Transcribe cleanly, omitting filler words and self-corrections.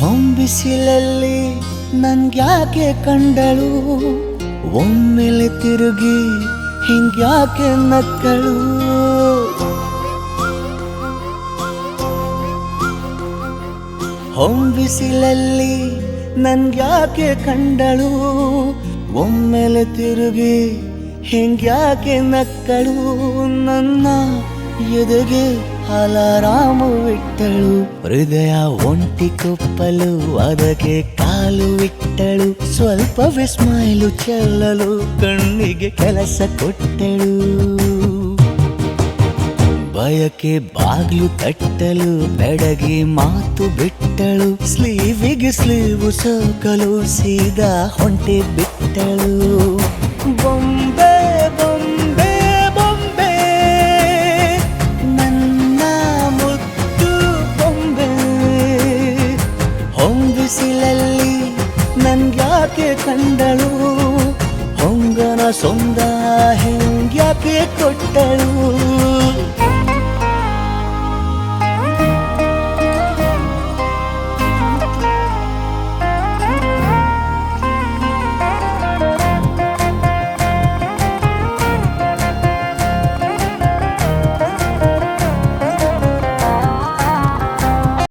ಹೊಂಬಿಸಿಲಲ್ಲಿ ನನ್ಗ್ಯಾಕೆ ಕಂಡಳು, ಒಮ್ಮೆಲೆ ತಿರುಗಿ ಹಿಂಗ್ಯಾಕೆ ನಕ್ಕಳು. ಹೊಂಬಿಸಿಲಲ್ಲಿ ನನ್ಗ್ಯಾಕೆ ಕಂಡಳು, ಒಮ್ಮೆಲೆ ತಿರುಗಿ ಹಿಂಗ್ಯಾಕೆ ನಕ್ಕಳು. ನನ್ನ ಎದೆಗೆ ಅಲಾರಾಮು ಇಟ್ಟಳು, ಹೃದಯ ಒಂಟಿ ಕೊಪ್ಪಲು ಅದಕ್ಕೆ ಕಾಲು ಇಟ್ಟಳು. ಸ್ವಲ್ಪ ಸ್ಮೈಲು ಚೆಲ್ಲಲು ಕಣ್ಣಿಗೆ ಕೆಲಸ ಕೊಟ್ಟಳು. ಬಯಕೆ ಬಾಗ್ಲು ತಟ್ಟಲು ಬೆಡಗಿ ಮಾತು ಬಿಟ್ಟಳು. ಸ್ಲೀವಿಗೆ ಸ್ಲೀವು ಸೋಕಲು ಸೀದಾ ಹೊಂಟೆ ಬಿಟ್ಟಳು. ಬೊಂಬೆ ಬೊಂಬೆ ಬೊಂಬೆ ನನ್ನ ಮುದ್ದು ಬೊಂಬೆ. ಹೊಂಬಿಸಿಲಲ್ಲಿ ನನ್ಗ್ಯಾಕೆ ಕಂಡಳು, ಹೊಂಗನ ಸೊಂದ ಹೆಂಗ್ಯಾಕೆ ಕೊಟ್ಟಳು.